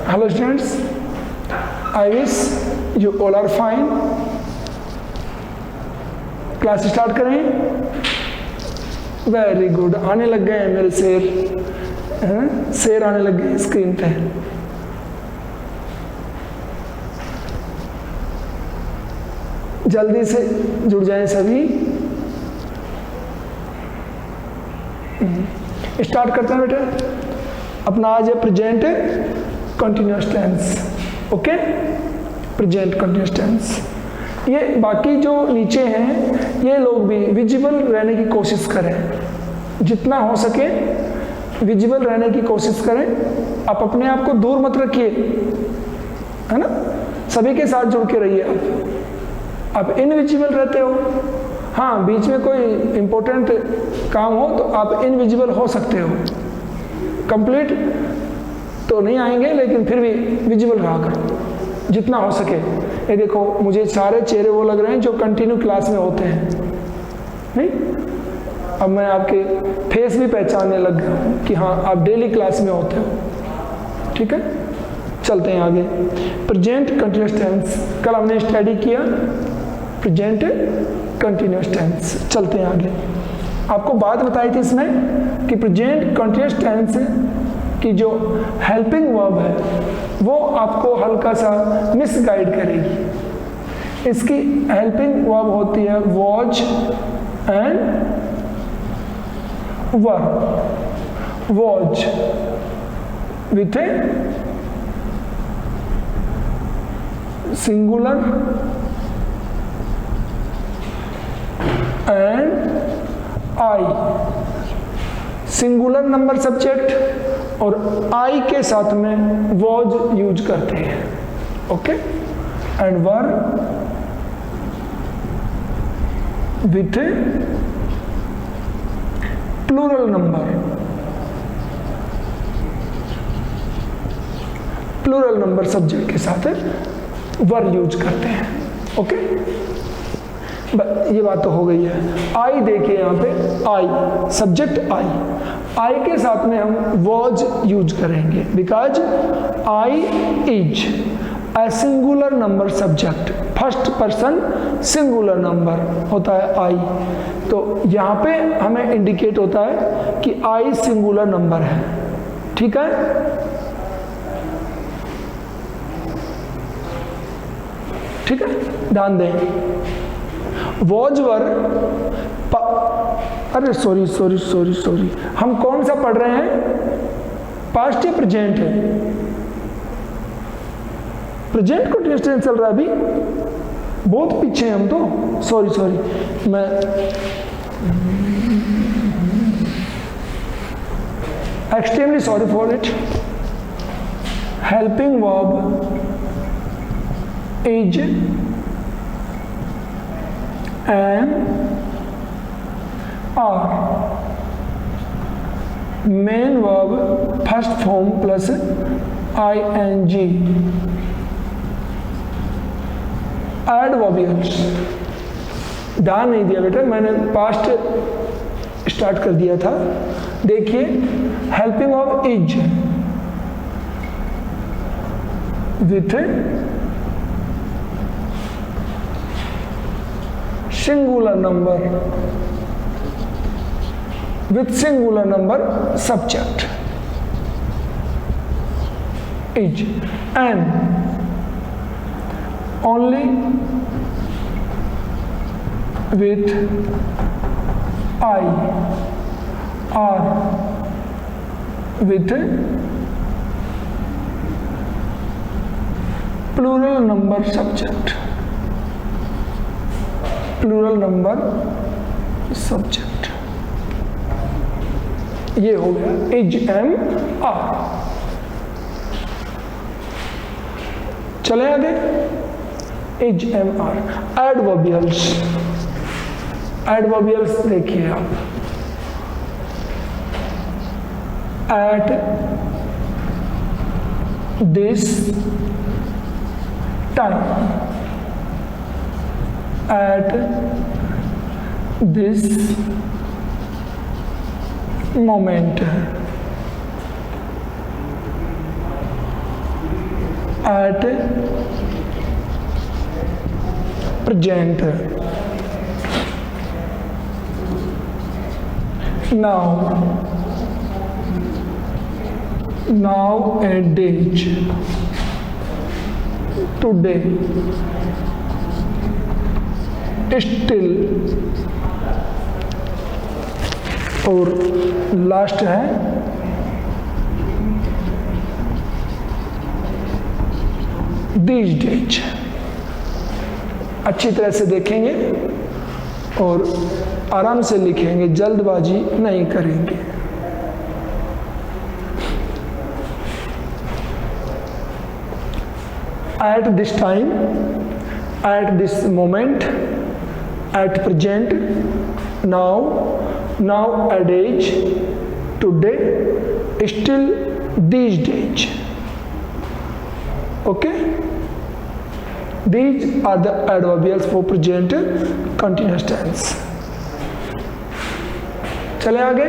Hello students, I wish you all are fine. Class start करें. Very good. आने लग गए हैं मेरे शेर आने लग गए स्क्रीन पे. जल्दी से जुड़ जाएं सभी. स्टार्ट करते हैं बेटा. अपना आज है present continuous tense. Okay, present continuous tense. ये बाकी जो नीचे हैं ये लोग भी विजिबल रहने की कोशिश करें, जितना हो सके विजिबल रहने की कोशिश करें. आप अपने आप को दूर मत रखिए, है ना. सभी के साथ जुड़ के रहिए. आप इनविजिबल रहते हो. हाँ, बीच में कोई इम्पोर्टेंट काम हो तो आप इनविजिबल हो सकते हो. कंप्लीट तो नहीं आएंगे लेकिन फिर भी विजिबल रहा करो जितना हो सके. ये देखो, मुझे सारे चेहरे वो लग रहे हैं जो कंटिन्यू क्लास में होते हैं. नहीं, अब मैं आपके फेस भी पहचानने लग गया हूँ कि हाँ आप डेली क्लास में होते हो. ठीक है, चलते हैं आगे. प्रेजेंट कंटिन्यूअस टेंस कल हमने स्टडी किया. Present continuous tense. चलते हैं आगे. आपको बात बताई थी इसमें कि प्रेजेंट कंटिन्यूअस टेंस की जो हेल्पिंग वर्ब है वो आपको हल्का सा मिसगाइड करेगी. इसकी हेल्पिंग वर्ब होती है was and were. Was with a singular and I. Singular number subject और आई के साथ में वॉज यूज करते हैं. Okay, and were with plural number. Plural number subject के साथ वर यूज करते हैं. ओके, ये बात तो हो गई है. आई देखिए यहाँ पे, आई सब्जेक्ट. आई के साथ में हम वॉज यूज करेंगे because I is a singular number subject. First person singular number होता है आई. तो यहाँ पे हमें इंडिकेट होता है कि आई सिंगुलर नंबर है. ठीक है, ठीक है, ध्यान दें. वॉज वर अरे सॉरी हम कौन सा पढ़ रहे हैं? पास्ट या प्रेजेंट है? प्रेजेंट कंटिन्यूअस टेंस चल रहा है अभी. बहुत पीछे हैं हम तो. सॉरी मैं extremely sorry for it. Helping verb is and are. Main verb first form plus ing. Adverbials ध्यान नहीं दिया बेटा, मैंने पास्ट स्टार्ट कर दिया था. देखिए, helping verb is with singular number with singular number subject is and only with I or with plural number subject. Plural number subject. ये हो गया इज एम आर. चले आगे. Is am are. Adverbials. Adverbials देखिए आप. At this time. At this moment. at present, nowadays, today, still, और last है these days। अच्छी तरह से देखेंगे और आराम से लिखेंगे, जल्दबाजी नहीं करेंगे। At this time, at this moment, at present, now, nowadays, today, still, these days। Okay? These are the adverbials for present continuous tense। चले आगे,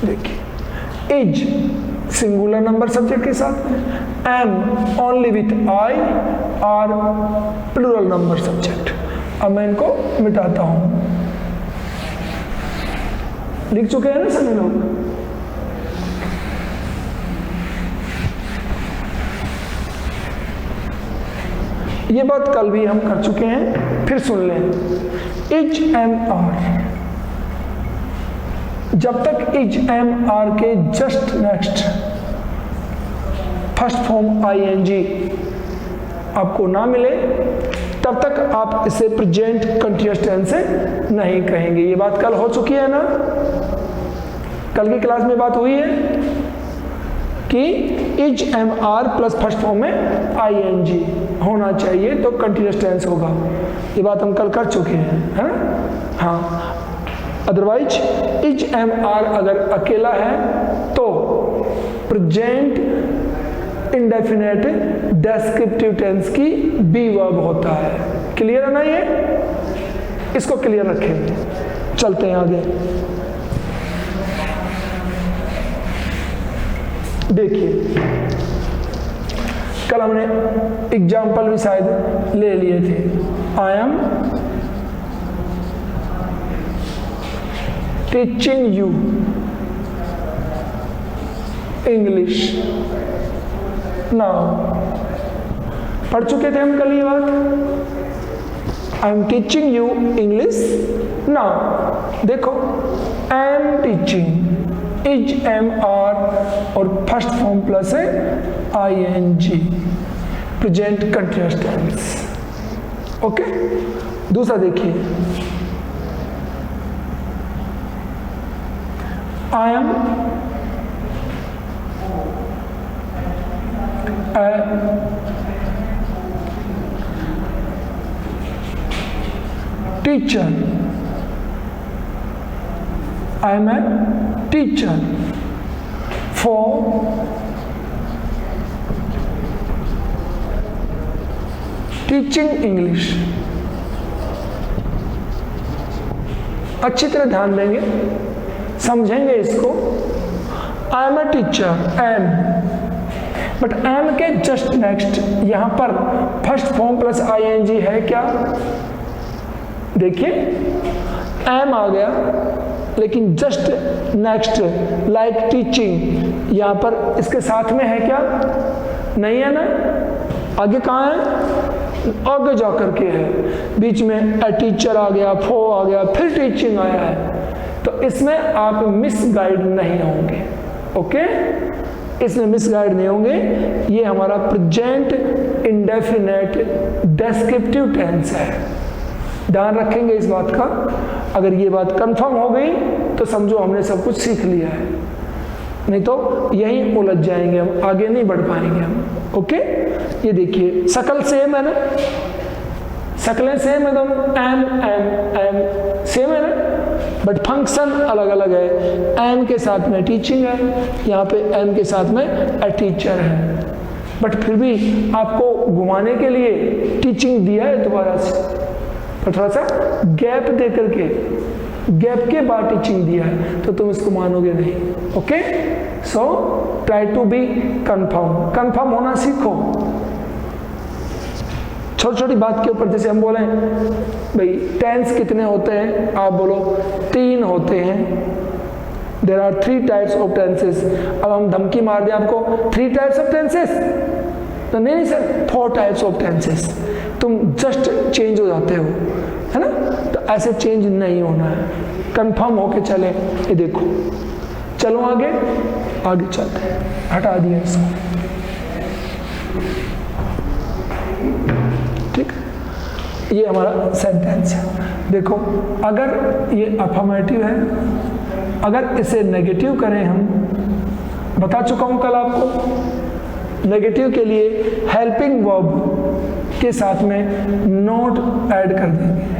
देखिए, is सिंगुलर नंबर सब्जेक्ट के साथ में, am ओनली विथ I और plural number subject. अब मैं इनको मिटाता हूं। लिख चुके हैं ना सभी लोग? ये बात कल भी हम कर चुके हैं, फिर सुन लें। इज एम आर, जब तक इज एम आर के just next first form ING आपको ना मिले, तब तक आप इसे प्रेजेंट कंटीन्यूअस टेंस से नहीं कहेंगे। ये बात कल हो चुकी है ना? कल की क्लास में बात हुई है कि is am are plus first form में ING होना चाहिए तो कंटीन्यूअस टेंस होगा। ये बात हम कल कर चुके हैं, है? हाँ। अदरवाइज इज एम आर अगर अकेला है तो प्रेजेंट इंडेफिनेट डेस्क्रिप्टिव टेंस की बी वर्ब होता है। क्लियर है ना? ये इसको क्लियर रखेंगे। चलते हैं आगे। देखिए, कल हमने एग्जाम्पल भी शायद ले लिए थे। I am teaching you English now. पढ़ चुके थे हम कल ये बात। I am teaching you English now. देखो, I am teaching, is am are और फर्स्ट फॉर्म प्लस है ING, present continuous tense. Okay, दूसरा देखिए, I am teacher, I am a teacher for teaching English. अच्छी तरह ध्यान देंगे, समझेंगे इसको। I am a teacher, am, but am के जस्ट नेक्स्ट यहां पर फर्स्ट फॉर्म प्लस ING है क्या? देखिए, एम आ गया, लेकिन जस्ट नेक्स्ट लाइक टीचिंग यहां पर इसके साथ में है क्या? नहीं है ना? आगे कहाँ है? आगे जाकर के है, बीच में ए टीचर आ गया, फो आ गया, फिर टीचिंग आया है, तो इसमें आप मिसगाइड नहीं होंगे। ओके, इसमें मिसगाइड नहीं होंगे। ये हमारा प्रेजेंट इंडेफिनेट डेस्क्रिप्टिव टेंस है। ध्यान रखेंगे इस बात का। अगर ये बात कंफर्म हो गई तो समझो हमने सब कुछ सीख लिया है, नहीं तो यहीं उलझ जाएंगे हम, आगे नहीं बढ़ पाएंगे हम। ओके, ये देखिए, शकल सेम है ना? शक्लें सेम है, दोनों एम एम एम सेम है ना, बट फंक्शन अलग अलग है। एम के साथ में टीचिंग है, यहाँ पे एम के साथ में ए टीचर है, बट फिर भी आपको घुमाने के लिए टीचिंग दिया है दोबारा से, तो थोड़ा सा गैप दे करके, गैप के बाद टीचिंग दिया है, तो तुम इसको मानोगे नहीं। Okay. So try to be confirm होना सीखो। छोटी छोटी बात के ऊपर, जैसे हम बोले भाई टेंस कितने होते हैं, आप बोलो 3 होते हैं। There are 3 types of tenses. अब हम धमकी मार दें आपको 3 टाइप्स ऑफ टेंसेस, तो नहीं सर 4 टाइप्स ऑफ टेंसेस, तुम जस्ट चेंज हो जाते हो, है ना। तो ऐसे चेंज नहीं होना है, कंफर्म होके चले। ये देखो, चलो आगे चलते हैं, हटा दिया इसको, ठीक। ये हमारा सेंटेंस है। देखो अगर ये अफर्मेटिव है, अगर इसे नेगेटिव करें, हम बता चुका हूं कल आपको, नेगेटिव के लिए हेल्पिंग वर्ब के साथ में नॉट ऐड कर देंगे।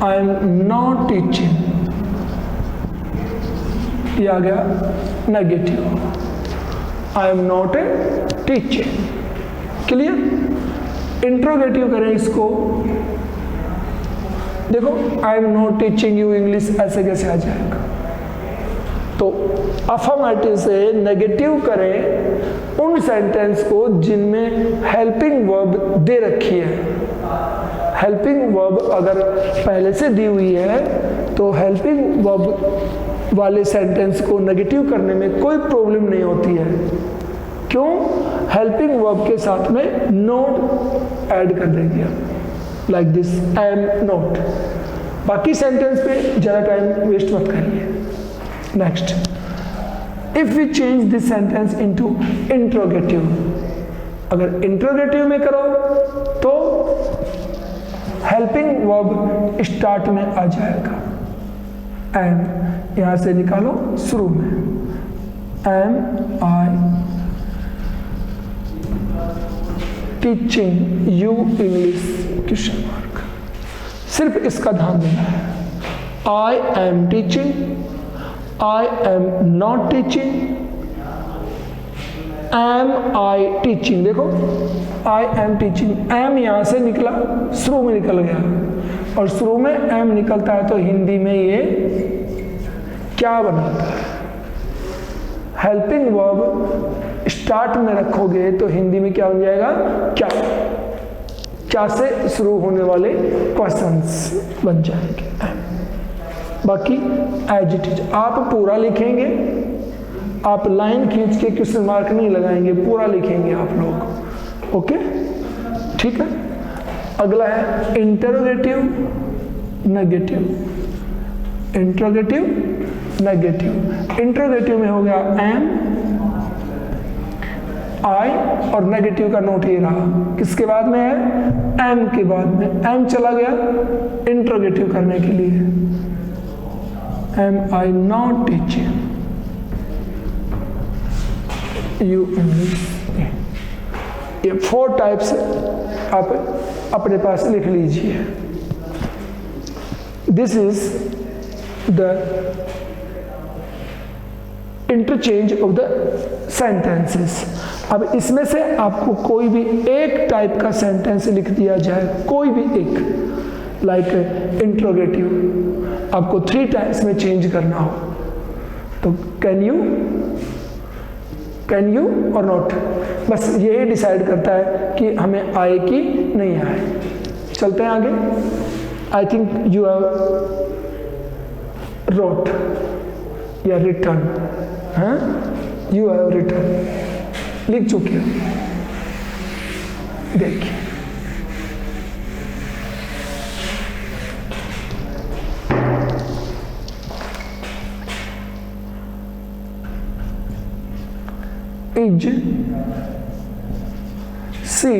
आई एम नॉट टीचिंग, ये आ गया negative. I am not a teaching, clear. Interrogative करें इसको, देखो I am not teaching you English, ऐसे कैसे आ जाएगा। तो अफर्मेटिव से नेगेटिव करें उन सेंटेंस को जिनमें हेल्पिंग वर्ब दे रखी है। हेल्पिंग वर्ब अगर पहले से दी हुई है तो हेल्पिंग वर्ब वाले सेंटेंस को नेगेटिव करने में कोई प्रॉब्लम नहीं होती है। क्यों? हेल्पिंग वर्ब के साथ में नॉट ऐड कर देंगे हम, like this, I am not. बाकी सेंटेंस पे ज़्यादा टाइम वेस्ट मत करिए। Next, if we change this sentence into interrogative, अगर इंट्रोगेटिव में करो तो हेल्पिंग वर्ब स्टार्ट में आ जाएगा। एम यहां से निकालो शुरू में, am I teaching you English question mark. सिर्फ इसका ध्यान देना है। I am teaching, I am not teaching, am I teaching. देखो आई एम टीचिंग, एम यहां से निकला, शुरू में निकल गया, और शुरू में एम निकलता है तो हिंदी में ये क्या बनाता है? हेल्पिंग वर्ब स्टार्ट में रखोगे तो हिंदी में क्या बन जाएगा? क्या। क्या से शुरू होने वाले क्वेश्चंस बन जाएंगे। बाकी एज इट इज आप पूरा लिखेंगे, आप लाइन खींच के क्वेश्चन मार्क नहीं लगाएंगे, पूरा लिखेंगे आप लोग। ओके, ठीक है। अगला है interrogative negative. Interrogative negative, interrogative में हो गया एम आई, और नेगेटिव का नोट ये रहा, किसके बाद में है? एम के बाद में। एम चला गया इंटरोगेटिव करने के लिए, am I not teaching you English. ये 4 टाइप्स आप अपने पास लिख लीजिए। This is the interchange of the sentences. अब इसमें से आपको कोई भी एक टाइप का सेंटेंस लिख दिया जाए, कोई भी एक, लाइक इंट्रोगेटिव, आपको 3 टाइप्स में चेंज करना हो तो कैन यू और नॉट, बस यही डिसाइड करता है कि हमें आए कि नहीं आए। चलते हैं आगे। I think you have wrote या रिटर्न, हाँ, यू हैव रिटर्न, लिख चुके हो। देखिए is she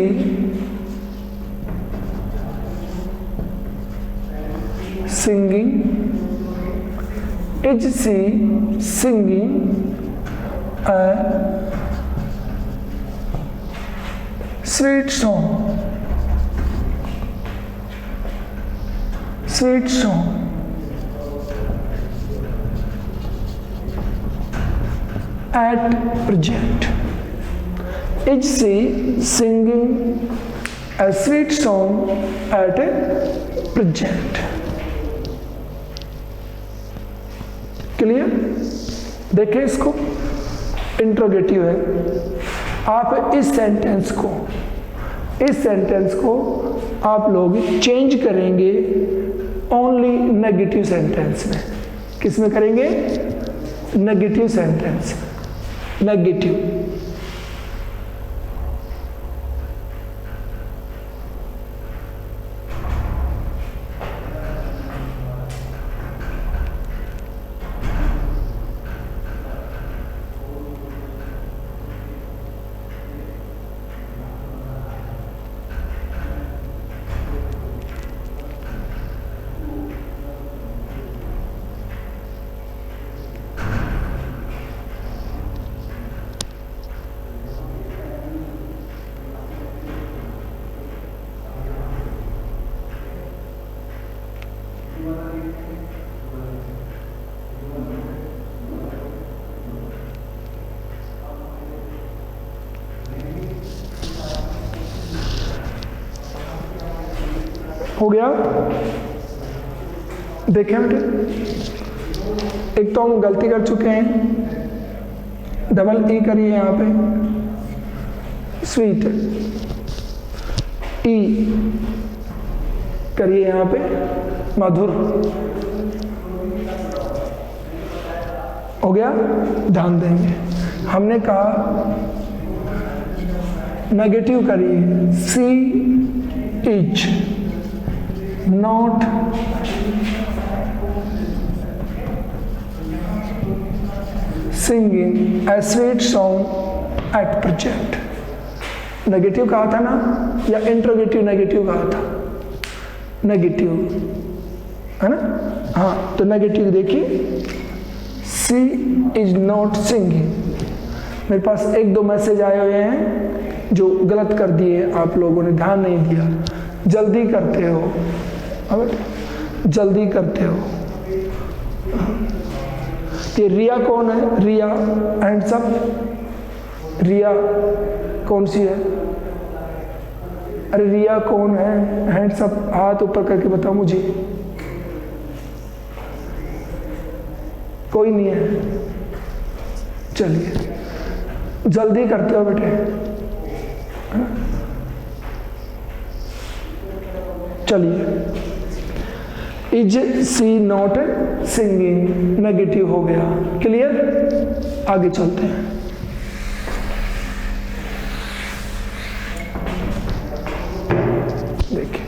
singing, is she singing a sweet song, sweet song, at present. Is she singing a sweet song at present? Clear? देखें इसको, interrogative है। आप इस सेंटेंस को आप लोग चेंज करेंगे ओनली नेगेटिव सेंटेंस में। किस में करेंगे? Negative sentence, negative. हो गया? देखें बेटे, एक तो हम गलती कर चुके हैं, डबल ई करिए यहाँ पे, स्वीट, ई करिए यहाँ पे, मधुर। हो गया? ध्यान देंगे, हमने कहा नेगेटिव करिए, she is not singing a sweet song at present। Negative कहा था ना, या इंट्रोगेटिव नेगेटिव कहा था? नेगेटिव है ना? हाँ, तो नेगेटिव देखिए, सी इज नॉट सिंगिंग। मेरे पास एक दो मैसेज आए हुए हैं जो गलत कर दिए, आप लोगों ने ध्यान नहीं दिया। जल्दी करते हो, जल्दी करते हो। ये रिया कौन है? रिया हैंड्स अप। रिया कौन सी है? अरे रिया कौन है? हैंड्स अप, हाथ ऊपर करके बताओ मुझे। कोई नहीं है? चलिए, जल्दी करते हो बेटे। चलिए, is she not singing, negative हो गया। क्लियर? आगे चलते हैं। देखिए,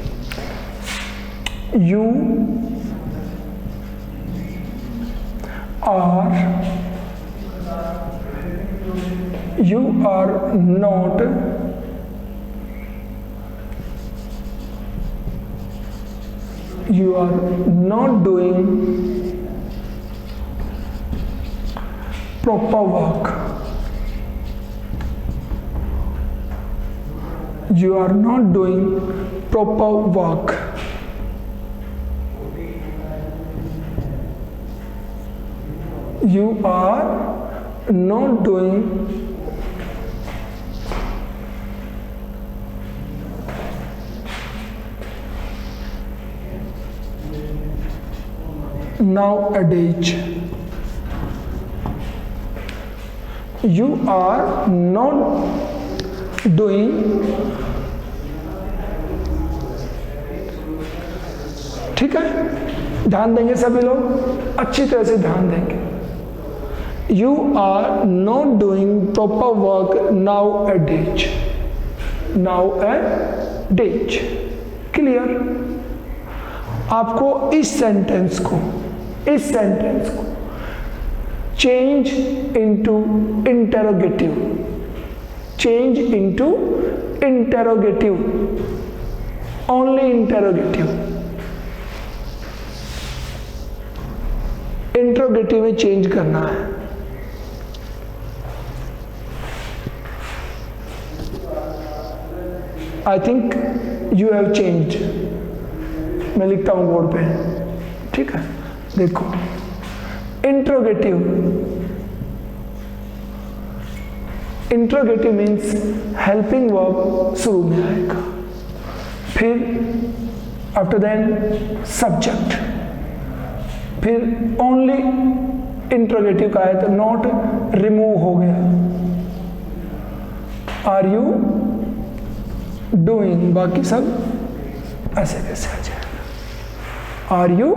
you are not you are not doing proper work. You are not doing proper work. You are not doing nowadays. You are not doing ठीक है? ध्यान देंगे सभी लोग, अच्छी तरह से ध्यान देंगे। You are not doing proper work nowadays. Nowadays. Clear? आपको इस सेंटेंस को change into interrogative, only interrogative, interrogative में चेंज करना है। आई थिंक यू हैव चेंज्ड। मैं लिखता हूं बोर्ड पे, ठीक है? देखो, इंट्रोगेटिव मीन्स हेल्पिंग वर्ब शुरू में आएगा, फिर आफ्टर देन सब्जेक्ट, फिर ओनली इंट्रोगेटिव का है तो नॉट रिमूव हो गया। आर यू डूइंग, बाकी सब ऐसे कैसे आ जाएगा। आर यू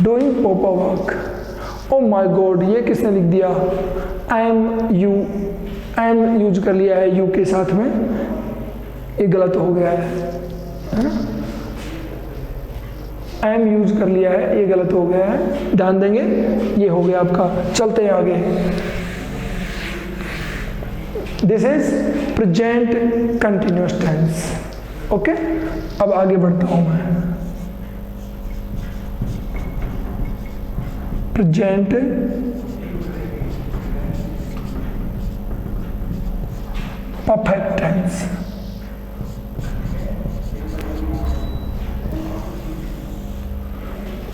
डूइंग पोपा वर्क। ओ माई गॉड, ये किसने लिख दिया? एम यू, एम यूज कर लिया है यू के साथ में, ये गलत हो गया है ना? एम यूज कर लिया है, ये गलत हो गया है, ध्यान देंगे। ये हो गया आपका। चलते हैं आगे। This is present continuous tense. Okay, अब आगे बढ़ता हूं मैं। Present perfect tense.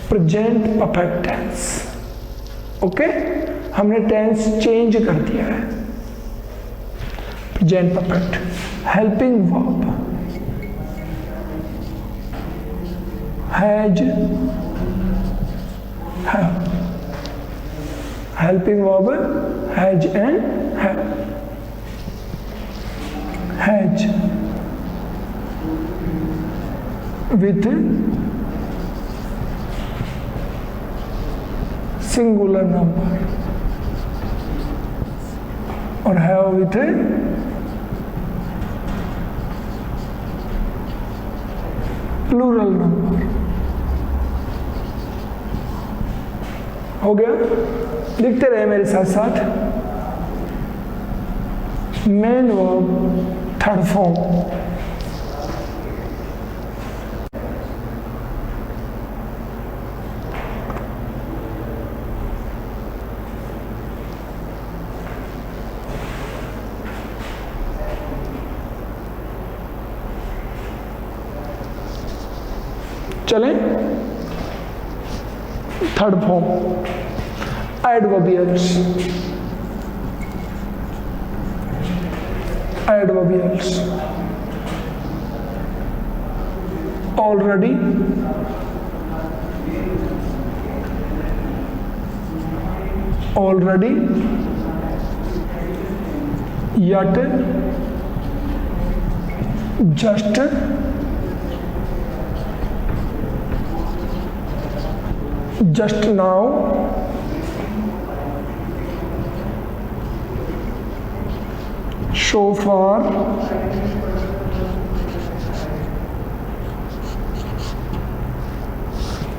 Present perfect tense. Okay, हमने टेंस चेंज कर दिया है। Present perfect. Helping verb has, have, helping verb has and have, has with singular number और have with plural number। हो गया? लिखते रहे मेरे साथ साथ। मेन वर्ब थर्ड फॉर्म, चलें। Third form adverbials, adverbials already, already, yet, just, just now, so far,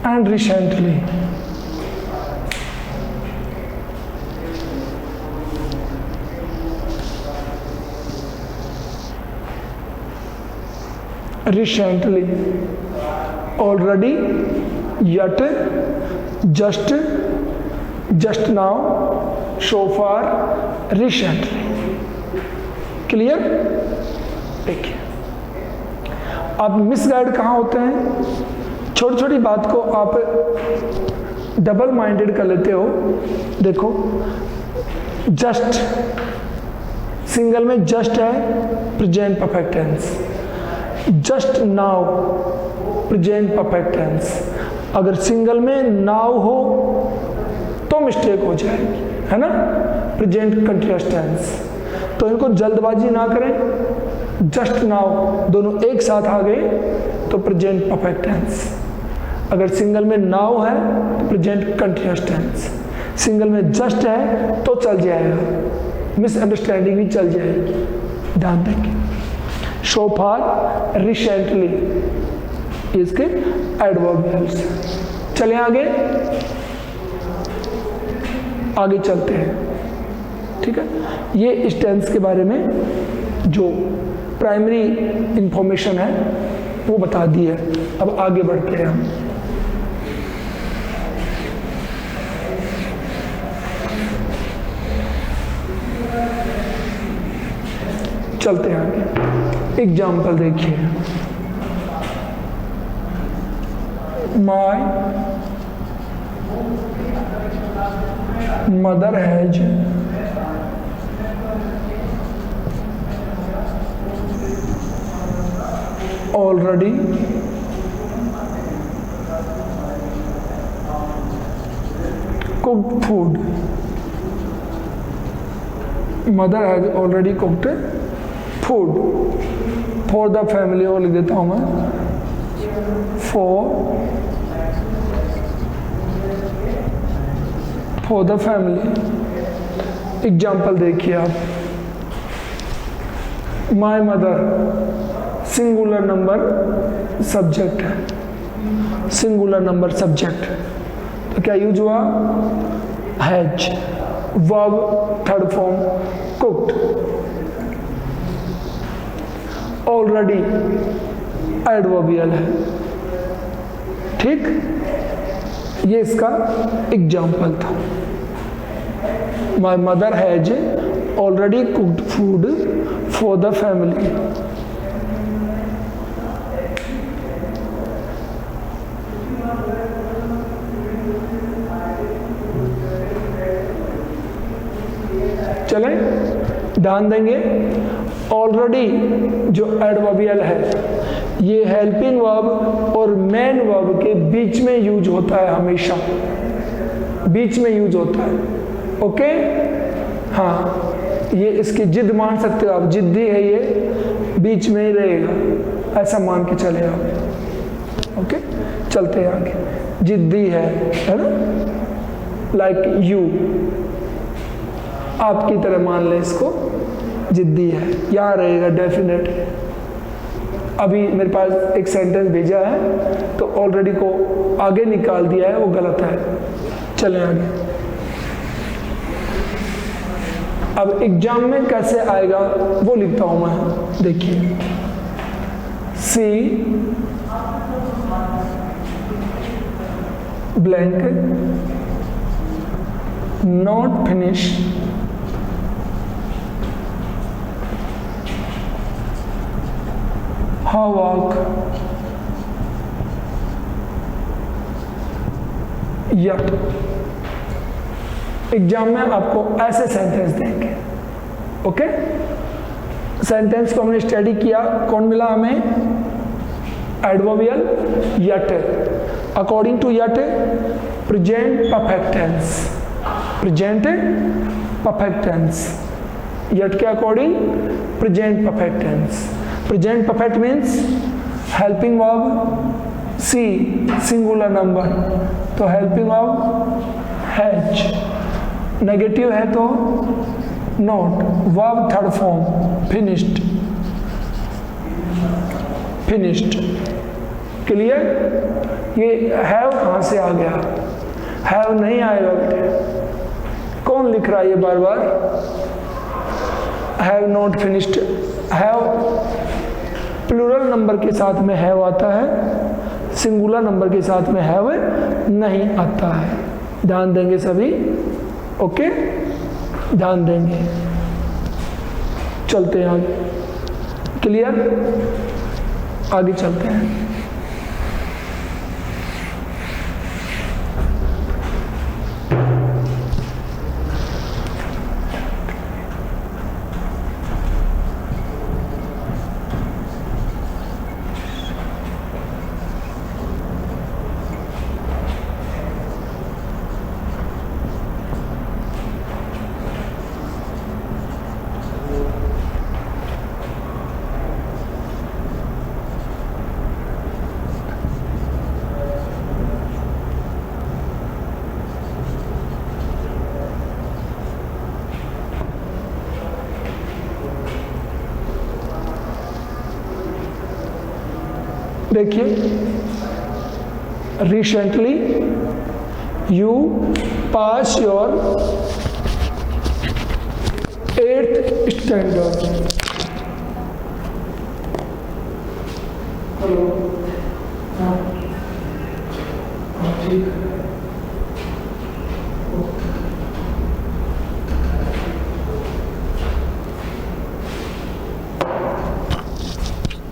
and recently। recently, already, yet, just, just now, so far, recently। Clear? देखिए, अब मिसगाइड कहाँ होते हैं? छोटी छोटी बात को आप डबल माइंडेड कर लेते हो। देखो, जस्ट सिंगल में जस्ट है, present perfect tense. Just now present perfect tense. अगर सिंगल में नाउ हो तो मिस्टेक हो जाएगी, है ना? Present continuous tense. तो इनको जल्दबाजी ना करें। जस्ट नाउ दोनों एक साथ आ गए तो प्रेजेंट परफेक्ट टेंस। अगर सिंगल में नाउ है तो प्रेजेंट कंटीन्यूअस टेंस। सिंगल में जस्ट है तो चल जाएगा, मिसअंडरस्टैंडिंग भी चल जाएगी, ध्यान देंगे। सो फार, रिसेंटली, इसके एडवर्बियल्स। चलें आगे, आगे चलते हैं। ठीक है, ये इस टेंस के बारे में जो प्राइमरी इंफॉर्मेशन है वो बता दी है। अब आगे बढ़ते हैं हम। चलते हैं आगे। एग्जाम्पल देखिए। My mother has already cooked food. Mother has already cooked food for the family, और लिख देता हूँ मैं for the family. एग्जाम्पल देखिए आप, my mother singular number subject है, सिंगुलर नंबर सब्जेक्ट, तो क्या यूज हुआ, has, verb third form cooked, already adverbial है, ठीक, ये इसका एग्जाम्पल था। My mother has already cooked food for the family. चलें, ध्यान देंगे, ऑलरेडी जो एडवर्बियल है ये हेल्पिंग वर्ब और मेन वर्ब के बीच में यूज होता है, हमेशा बीच में यूज होता है, ओके। हाँ, ये इसकी जिद मान सकते हो आप, जिद्दी है ये, बीच में ही रहेगा, ऐसा मान के चले आप, ओके। चलते हैं आगे, जिद्दी है ना, लाइक यू, आपकी तरह मान ले इसको, जिद्दी है, यहाँ रहेगा डेफिनेट। अभी मेरे पास एक सेंटेंस भेजा है तो ऑलरेडी को आगे निकाल दिया है, वो गलत है। चलें आगे। अब एग्जाम में कैसे आएगा वो लिखता हूं मैं, देखिए, she blank not finish her work yet। Exam में आपको ऐसे सेंटेंस देंगे, ओके। सेंटेंस को हमने स्टडी किया, कौन मिला हमें, adverbial yet। According to yet present perfect tense, present perfect tense, yet के according present perfect tense. Present perfect means helping verb, C singular number, तो helping verb has, negative है तो not, verb third form finished, finished, clear। ये have कहाँ से आ गया, have नहीं आएगा बेटे, कौन लिख रहा है ये बार बार, have not finished, have plural number के साथ में हैव आता है, सिंगुलर नंबर के साथ में हैव नहीं आता है। ध्यान देंगे सभी, ओके, ध्यान देंगे। चलते हैं आगे, क्लियर, आगे चलते हैं। देखिए, recently you pass your 8th standard. Hello, हाँ ठीक है,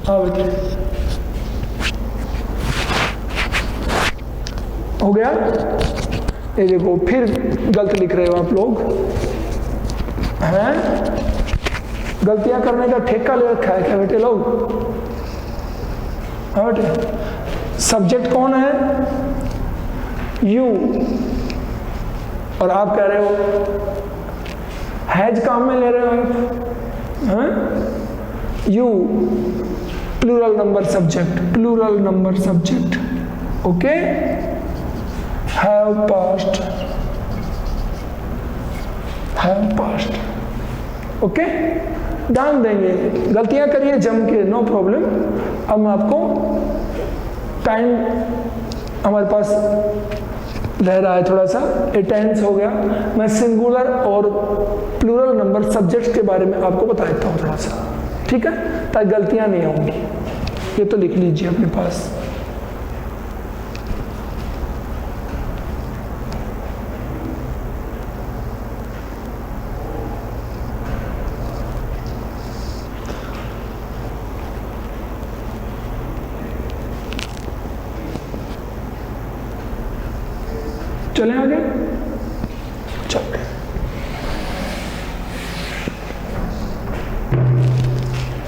हाँ बेटे, हो गया। ये देखो, फिर गलत लिख रहे हो आप लोग हैं, गलतियां करने का ठेका ले रखा है क्या बेटे लोग, हाँ बेटे। सब्जेक्ट कौन है, यू, और आप कह रहे हो हैज काम में ले रहे हो आप, you plural number subject, plural number subject, okay, have past, have past, okay, ध्यान देंगे, गलतियां करिए जम के, नो प्रॉब्लम। अब मैं आपको टाइम हमारे पास रह रहा है थोड़ा सा, ए टेंस हो गया, मैं सिंगुलर और प्लूरल नंबर सब्जेक्ट के बारे में आपको बता देता हूँ थोड़ा सा, ठीक है, ताकि गलतियां नहीं होंगी। ये तो लिख लीजिए अपने पास। चलें आगे, चल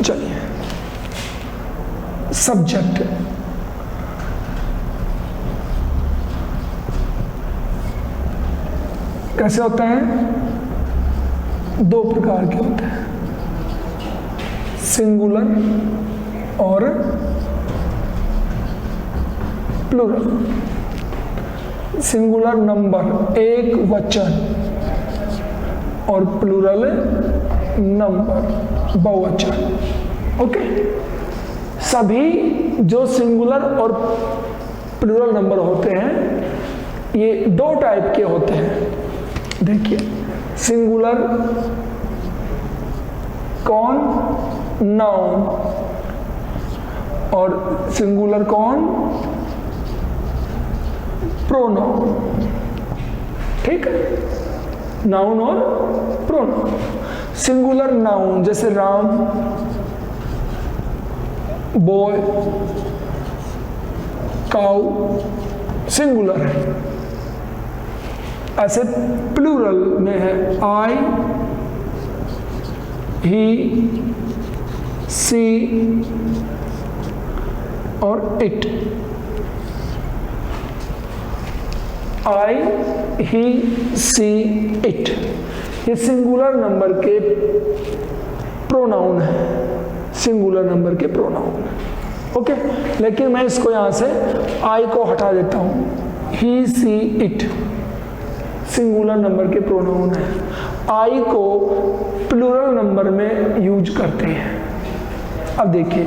चलिए, सब्जेक्ट, कैसे होता है? दो प्रकार के होते हैं, सिंगुलर और प्लूरल। सिंगुलर नंबर एक वचन और प्लूरल नंबर बहुवचन, ओके। सभी जो सिंगुलर और प्लूरल नंबर होते हैं ये दो टाइप के होते हैं। देखिए, सिंगुलर कौन? नाउन, और सिंगुलर कौन? प्रोनाउन, ठीक है, नाउन और प्रोनाउन। सिंगुलर नाउन जैसे राम, बॉय, काउ, सिंगुलर है। ऐसे प्लूरल में है आई, ही, सी और it. I, he, she, it, ये सिंगुलर नंबर के प्रोनाउन है, सिंगुलर नंबर के प्रोनाउन, ओके। लेकिन मैं इसको यहां से आई को हटा देता हूं, ही, सी, इट सिंगुलर नंबर के प्रोनाउन है। आई को प्लूरल नंबर में यूज करते हैं। अब देखिए,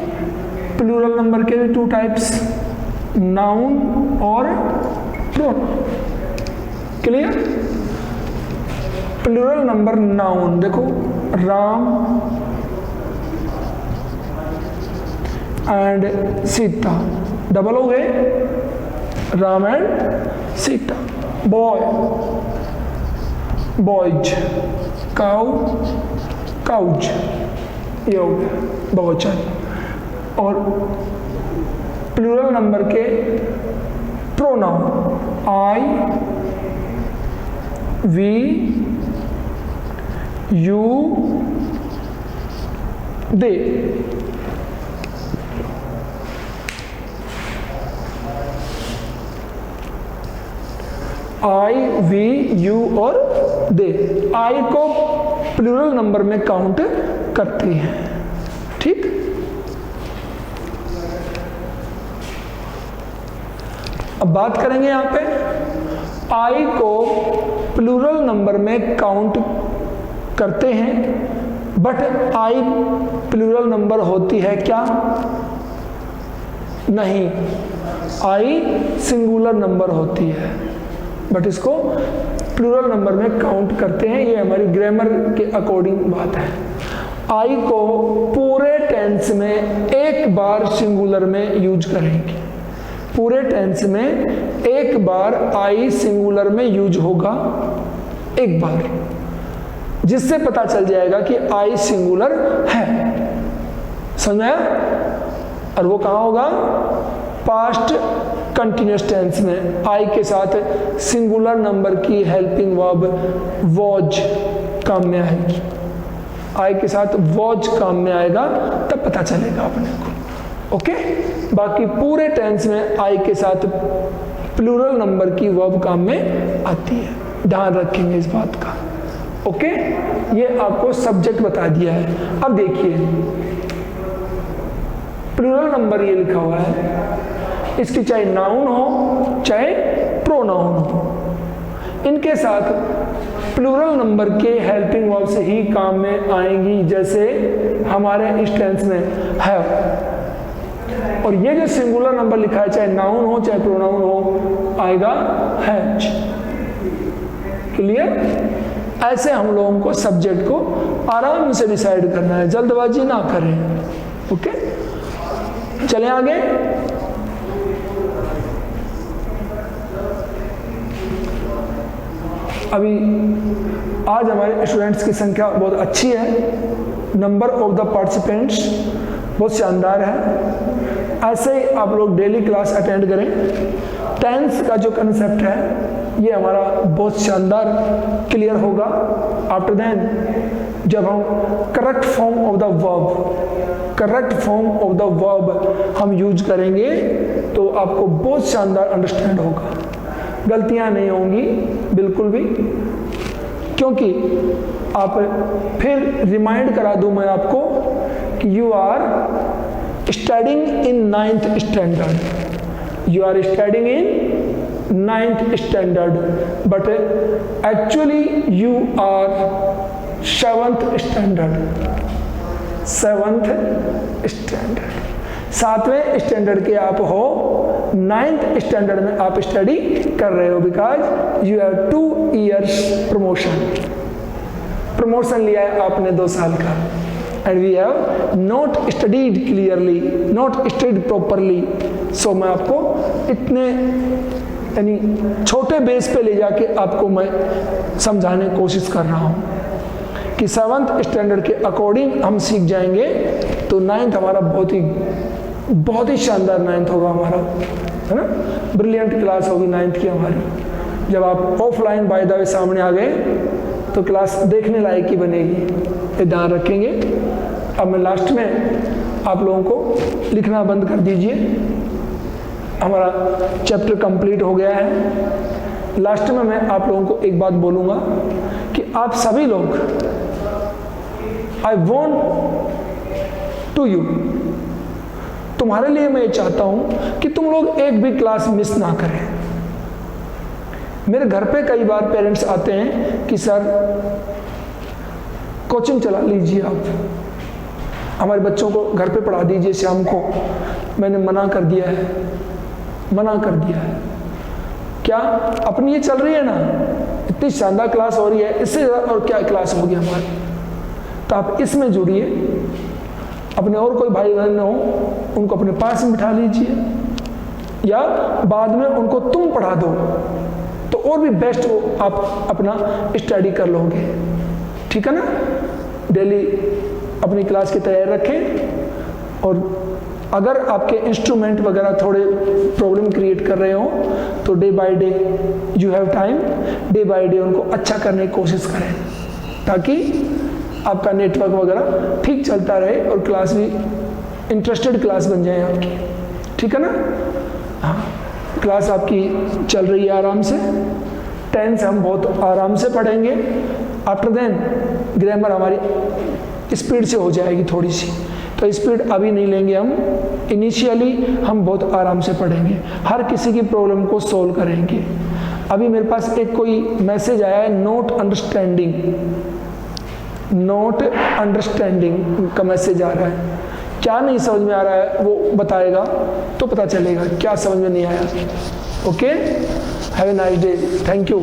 प्लूरल नंबर के भी टू टाइप्स, नाउन और pronoun, clear? Plural number noun देखो, राम एंड सीता, डबल हो गए, Ram and Sita. Boy, boys, cow, cows, ये हो गया बहुवचन। और प्लूरल नंबर के pronoun I, we, you, they. I, we, you और दे, आई को प्लूरल नंबर में काउंट करती हैं, ठीक। अब बात करेंगे यहां पे, आई को प्लूरल नंबर में काउंट करते हैं, बट आई प्लूरल नंबर होती है क्या? नहीं, आई सिंगुलर नंबर होती है, बट इसको प्लूरल नंबर में काउंट करते हैं। ये हमारी ग्रामर के अकॉर्डिंग बात है। आई को पूरे टेंस में एक बार सिंगुलर में यूज करेंगे, पूरे टेंस में एक बार आई सिंगुलर में यूज होगा, एक बार, जिससे पता चल जाएगा कि आई सिंगुलर है, समझ आया? और वो कहाँ होगा? पास्ट कंटिन्यूअस टेंस में आई के साथ सिंगुलर नंबर की हेल्पिंग वर्ब वॉज काम में आएगी, आई के साथ वॉज काम में आएगा, तब पता चलेगा अपने को, ओके। बाकी पूरे टेंस में आई के साथ प्लूरल नंबर की वर्ब काम में आती है। ध्यान रखेंगे इस बात का। ओके, ये आपको सब्जेक्ट बता दिया है। अब देखिए प्लूरल नंबर ये लिखा हुआ है, इसकी चाहे नाउन हो चाहे प्रोनाउन हो, इनके साथ प्लूरल नंबर के हेल्पिंग वर्ब से ही काम में आएंगी, जैसे हमारे इस टेंस में हैव। और ये जो सिंगुलर नंबर लिखा है, चाहे नाउन हो चाहे प्रोनाउन हो, आएगा हैज। क्लियर? ऐसे हम लोगों को सब्जेक्ट को आराम से डिसाइड करना है, जल्दबाजी ना करें। ओके, चलें आगे। अभी आज हमारे स्टूडेंट्स की संख्या बहुत अच्छी है, नंबर ऑफ द पार्टिसिपेंट्स बहुत शानदार है। ऐसे ही आप लोग डेली क्लास अटेंड करें। टेंस का जो कंसेप्ट है ये हमारा बहुत शानदार क्लियर होगा। आफ्टर देन जब हम correct form of the verb हम यूज करेंगे तो आपको बहुत शानदार अंडरस्टैंड होगा, गलतियां नहीं होंगी बिल्कुल भी। क्योंकि आप फिर रिमाइंड करा दूं मैं आपको कि you are studying in 9th standard, you are studying in 9th standard, but actually you are 7th standard, 7th standard, 7वें स्टैंडर्ड के आप हो, 9th स्टैंडर्ड में आप स्टडी कर रहे हो, because you have 2 years promotion लिया है आपने 2 साल का, and we have not studied clearly, not studied properly. So मैं आपको इतने यानी छोटे बेस पे ले जाके आपको मैं समझाने की कोशिश कर रहा हूँ कि 7th स्टैंडर्ड के अकॉर्डिंग हम सीख जाएंगे तो 9th हमारा बहुत ही शानदार 9th होगा हमारा, है ना। ब्रिलियंट क्लास होगी 9th की हमारी। जब आप ऑफलाइन बाय द वे सामने आ गए तो क्लास देखने लायक ही बनेगी, ये ध्यान रखेंगे। अब मैं लास्ट में आप लोगों को लिखना बंद कर दीजिए, हमारा चैप्टर कंप्लीट हो गया है। लास्ट में मैं आप लोगों को एक बात बोलूँगा कि आप सभी लोग, आई वॉन्ट टू यू, तुम्हारे लिए मैं ये चाहता हूँ कि तुम लोग एक भी क्लास मिस ना करें। मेरे घर पे कई बार पेरेंट्स आते हैं कि सर कोचिंग चला लीजिए, आप हमारे बच्चों को घर पे पढ़ा दीजिए शाम को। मैंने मना कर दिया है। क्या अपनी ये चल रही है ना, इतनी शानदार क्लास हो रही है, इससे और क्या क्लास होगी हमारी। तो आप इसमें जुड़िए, अपने और कोई भाई बहन हो उनको अपने पास में बिठा लीजिए, या बाद में उनको तुम पढ़ा दो तो और भी बेस्ट वो आप अपना स्टडी कर लोगे। ठीक है ना। डेली अपनी क्लास की तैयारी रखें, और अगर आपके इंस्ट्रूमेंट वगैरह थोड़े प्रॉब्लम क्रिएट कर रहे हो तो day by day you have time, day by day उनको अच्छा करने की कोशिश करें, ताकि आपका नेटवर्क वगैरह ठीक चलता रहे और क्लास भी इंटरेस्टेड क्लास बन जाए आपकी। ठीक है ना। हाँ, क्लास आपकी चल रही है आराम से। टेंस हम बहुत आराम से पढ़ेंगे। आफ्टर देन ग्रामर हमारी स्पीड से हो जाएगी थोड़ी सी, तो स्पीड अभी नहीं लेंगे हम। इनिशियली हम बहुत आराम से पढ़ेंगे, हर किसी की प्रॉब्लम को सोल्व करेंगे। अभी मेरे पास एक कोई मैसेज आया है, नॉट अंडरस्टैंडिंग का मैसेज आ रहा है। क्या नहीं समझ में आ रहा है वो बताएगा तो पता चलेगा क्या समझ में नहीं आया। Okay, have a nice day, thank you.